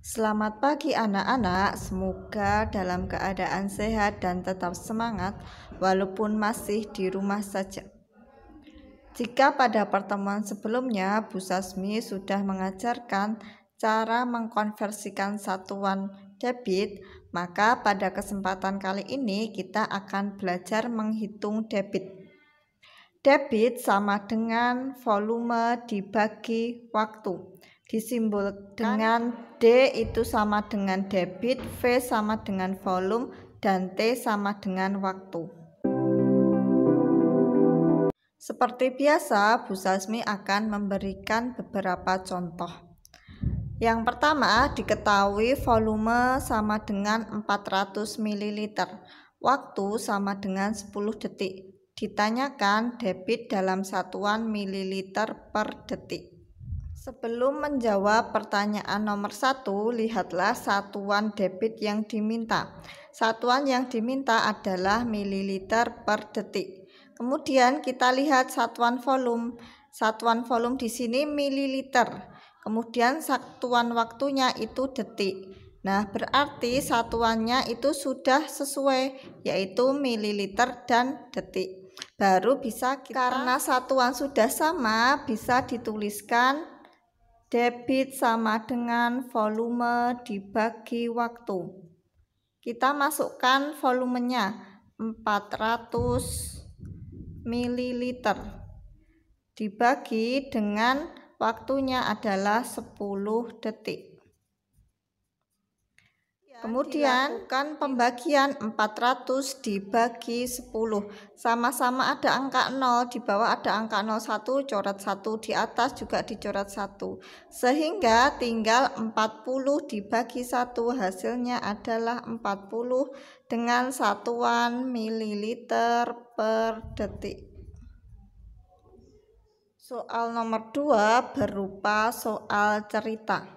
Selamat pagi anak-anak, semoga dalam keadaan sehat dan tetap semangat walaupun masih di rumah saja. Jika pada pertemuan sebelumnya Bu Sasmi sudah mengajarkan cara mengkonversikan satuan debit, maka pada kesempatan kali ini kita akan belajar menghitung debit. Debit sama dengan volume dibagi waktu. Disimbolkan dengan D itu sama dengan debit, V sama dengan volume, dan T sama dengan waktu. Seperti biasa, Bu Sasmi akan memberikan beberapa contoh. Yang pertama, diketahui volume sama dengan 400 ml, waktu sama dengan 10 detik. Ditanyakan debit dalam satuan mililiter per detik. Sebelum menjawab pertanyaan nomor 1, lihatlah satuan debit yang diminta. Satuan yang diminta adalah mililiter per detik. Kemudian kita lihat satuan volume. Satuan volume di sini mililiter. Kemudian satuan waktunya itu detik. Nah, berarti satuannya itu sudah sesuai, yaitu mililiter dan detik. Baru bisa karena satuan sudah sama, bisa dituliskan debit sama dengan volume dibagi waktu. Kita masukkan volumenya 400 ml dibagi dengan waktunya adalah 10 detik. Kemudian kan pembagian 400 dibagi 10. Sama-sama ada angka 0, di bawah ada angka 01, coret 1, di atas juga dicoret 1. Sehingga tinggal 40 dibagi 1, hasilnya adalah 40 dengan satuan mililiter per detik. Soal nomor 2 berupa soal cerita,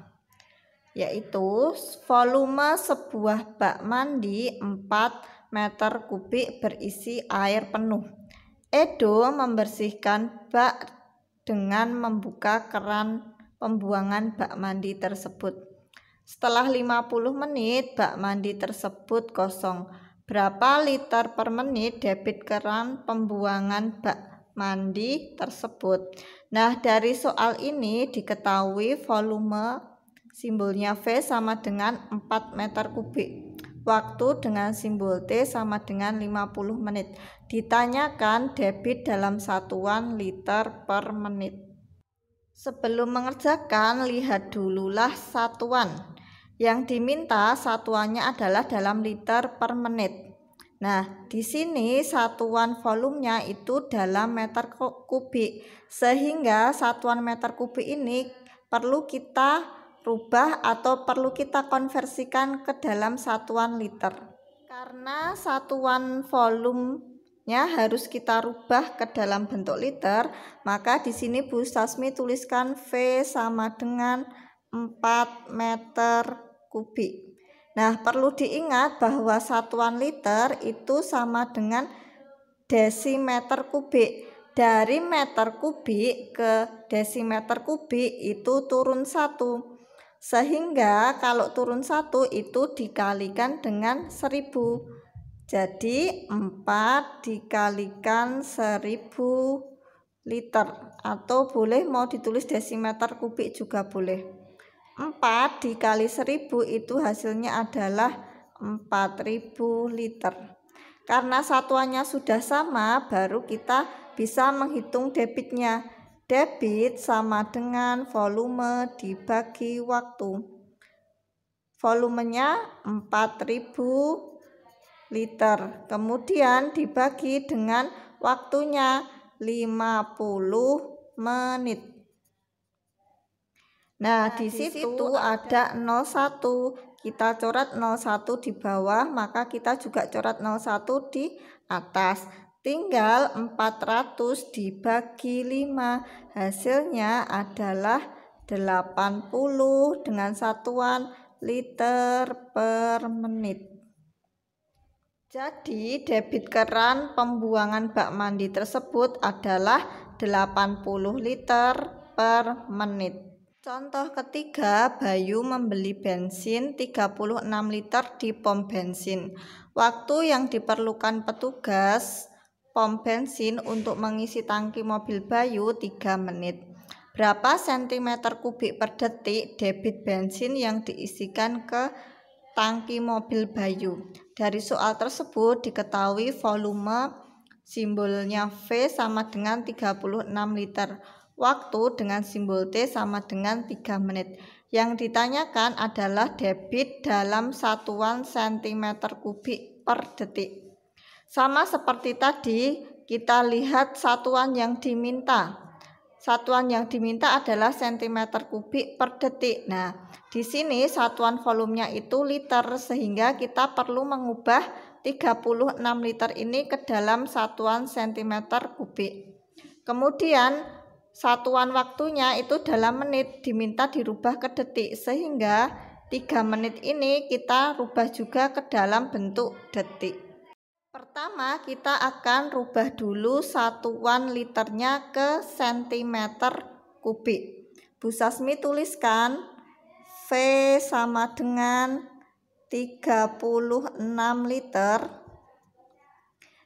yaitu volume sebuah bak mandi 4 meter kubik berisi air penuh. Edo membersihkan bak dengan membuka keran pembuangan bak mandi tersebut. Setelah 50 menit bak mandi tersebut kosong. Berapa liter per menit debit keran pembuangan bak mandi tersebut? Nah, dari soal ini diketahui volume simbolnya V sama dengan 4 meter kubik. Waktu dengan simbol T sama dengan 50 menit. Ditanyakan debit dalam satuan liter per menit. Sebelum mengerjakan, lihat dululah satuan. Yang diminta satuannya adalah dalam liter per menit. Nah, di sini satuan volumenya itu dalam meter kubik. Sehingga satuan meter kubik ini perlu kita rubah atau perlu kita konversikan ke dalam satuan liter. Karena satuan volumenya harus kita rubah ke dalam bentuk liter, maka di sini Bu Sasmi tuliskan V sama dengan 4 meter kubik. Nah, perlu diingat bahwa satuan liter itu sama dengan desimeter kubik. Dari meter kubik ke desimeter kubik itu turun 1. Sehingga kalau turun 1 itu dikalikan dengan 1000. Jadi 4 dikalikan 1000 liter, atau boleh mau ditulis desimeter kubik juga boleh. 4 dikali 1000 itu hasilnya adalah 4000 liter. Karena satuannya sudah sama, baru kita bisa menghitung debitnya. Debit sama dengan volume dibagi waktu. Volumenya 4000 liter. Kemudian dibagi dengan waktunya 50 menit. Nah, di situ ada 01. Kita coret 01 di bawah, maka kita juga coret 01 di atas. Tinggal 400 dibagi 5. Hasilnya adalah 80 dengan satuan liter per menit. Jadi debit keran pembuangan bak mandi tersebut adalah 80 liter per menit. Contoh ketiga, Bayu membeli bensin 36 liter di pom bensin. Waktu yang diperlukan petugas pom bensin untuk mengisi tangki mobil Bayu 3 menit. Berapa sentimeter kubik per detik debit bensin yang diisikan ke tangki mobil Bayu? Dari soal tersebut diketahui volume simbolnya V sama dengan 36 liter. Waktu dengan simbol T sama dengan 3 menit. Yang ditanyakan adalah debit dalam satuan cm kubik per detik. Sama seperti tadi, kita lihat satuan yang diminta. Satuan yang diminta adalah cm kubik per detik. Nah, di sini satuan volumenya itu liter, sehingga kita perlu mengubah 36 liter ini ke dalam satuan cm kubik. Kemudian satuan waktunya itu dalam menit, diminta dirubah ke detik, sehingga 3 menit ini kita rubah juga ke dalam bentuk detik. Pertama, kita akan rubah dulu satuan liternya ke sentimeter kubik. Bu Sasmi tuliskan V sama dengan 36 liter.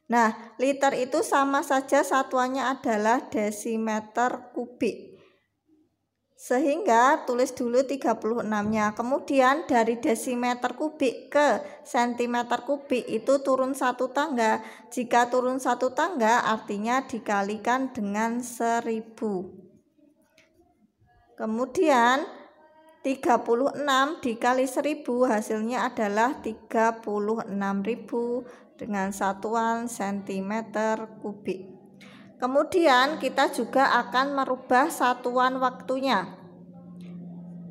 Nah, liter itu sama saja satuannya adalah desimeter kubik. Sehingga tulis dulu 36-nya. Kemudian dari desimeter kubik ke sentimeter kubik itu turun satu tangga. Jika turun satu tangga artinya dikalikan dengan 1000. Kemudian 36 dikali 1000 hasilnya adalah 36.000 dengan satuan centimeter kubik. Kemudian kita juga akan merubah satuan waktunya.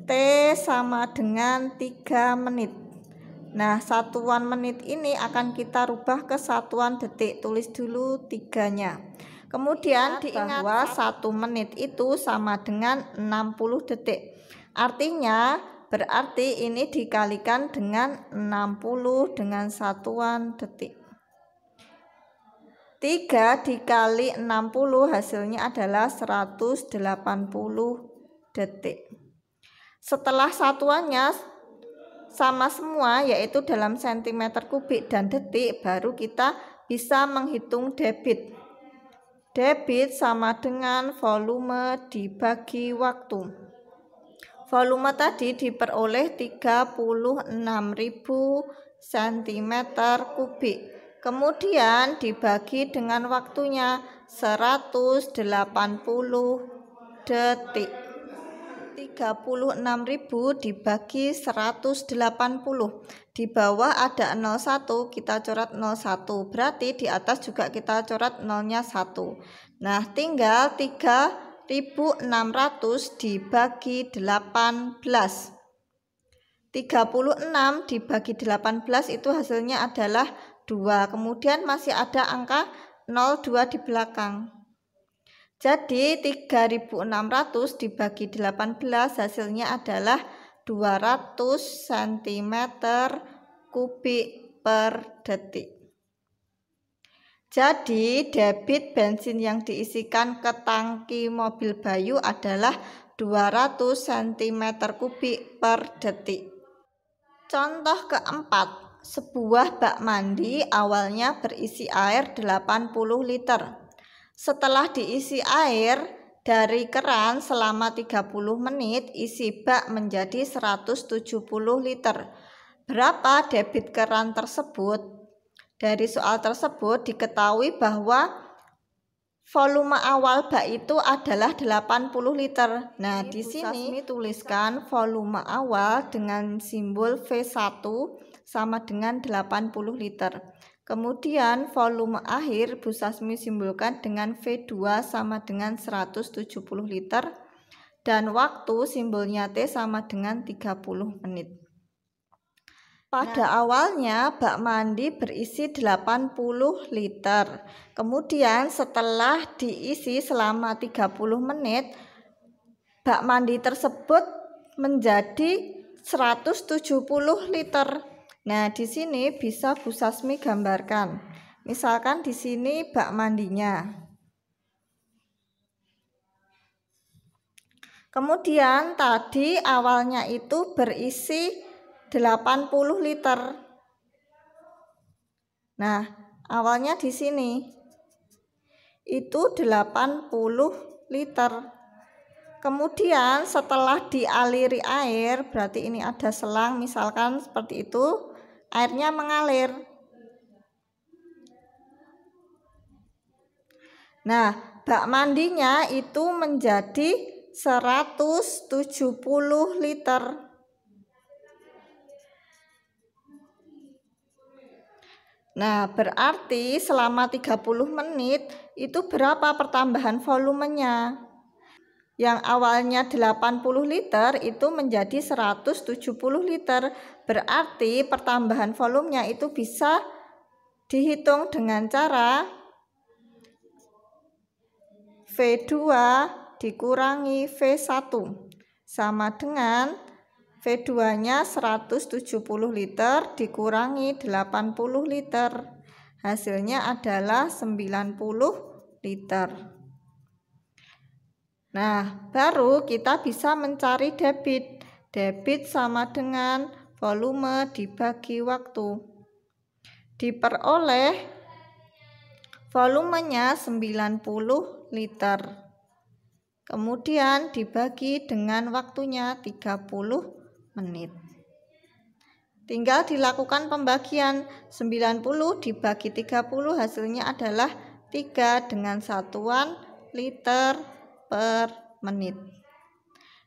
T sama dengan 3 menit. Nah, satuan menit ini akan kita rubah ke satuan detik. Tulis dulu 3-nya. Kemudian diingat bahwa 1 menit itu sama dengan 60 detik. Artinya berarti ini dikalikan dengan 60 dengan satuan detik. 3 dikali 60 hasilnya adalah 180 detik. Setelah satuannya sama semua, yaitu dalam sentimeter kubik dan detik, baru kita bisa menghitung debit. Debit sama dengan volume dibagi waktu. Volume tadi diperoleh 36.000 cm kubik. Kemudian dibagi dengan waktunya 180 detik. 36.000 dibagi 180. Di bawah ada 01, kita coret 01. Berarti di atas juga kita coret 0-nya 1. Nah, tinggal 3.600 dibagi 18. 36 dibagi 18 itu hasilnya adalah 2. Kemudian masih ada angka 02 di belakang. Jadi 3600 dibagi 18 hasilnya adalah 200 cm kubik per detik. Jadi debit bensin yang diisikan ke tangki mobil Bayu adalah 200 cm kubik per detik. Contoh keempat. Sebuah bak mandi awalnya berisi air 80 liter. Setelah diisi air dari keran selama 30 menit, isi bak menjadi 170 liter. Berapa debit keran tersebut? Dari soal tersebut diketahui bahwa volume awal bak itu adalah 80 liter. Nah, di sini tuliskan volume awal dengan simbol V1 sama dengan 80 liter. Kemudian volume akhir Bu Sasmi simbolkan dengan V2 sama dengan 170 liter. Dan waktu simbolnya T sama dengan 30 menit. Pada awalnya bak mandi berisi 80 liter. Kemudian setelah diisi selama 30 menit, bak mandi tersebut menjadi 170 liter. Nah, di sini bisa Bu Sasmi gambarkan. Misalkan di sini bak mandinya. Kemudian tadi awalnya itu berisi 80 liter. Nah, awalnya di sini itu 80 liter. Kemudian setelah dialiri air, berarti ini ada selang misalkan seperti itu, airnya mengalir. Nah, bak mandinya itu menjadi 170 liter. Nah, berarti selama 30 menit itu berapa pertambahan volumenya? Yang awalnya 80 liter itu menjadi 170 liter. Berarti pertambahan volumenya itu bisa dihitung dengan cara V2 dikurangi V1 sama dengan V2-nya 170 liter dikurangi 80 liter. Hasilnya adalah 90 liter. Nah, baru kita bisa mencari debit. Debit sama dengan volume dibagi waktu. Diperoleh volumenya 90 liter. Kemudian dibagi dengan waktunya 30 menit. Tinggal dilakukan pembagian. 90 dibagi 30 hasilnya adalah 3 dengan satuan liter per menit.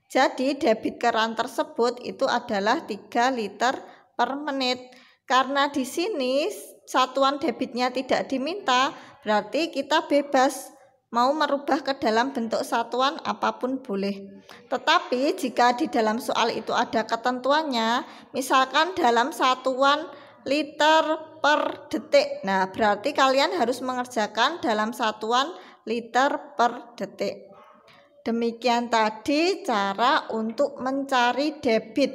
Jadi debit keran tersebut itu adalah 3 liter per menit. Karena di sini satuan debitnya tidak diminta, berarti kita bebas mau merubah ke dalam bentuk satuan apapun boleh. Tetapi jika di dalam soal itu ada ketentuannya, misalkan dalam satuan liter per detik. Nah, berarti kalian harus mengerjakan dalam satuan liter per detik. Demikian tadi cara untuk mencari debit.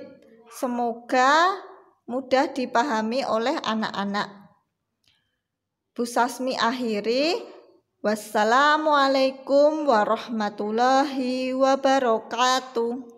Semoga mudah dipahami oleh anak-anak. Bu Sasmi akhiri. Wassalamualaikum warahmatullahi wabarakatuh.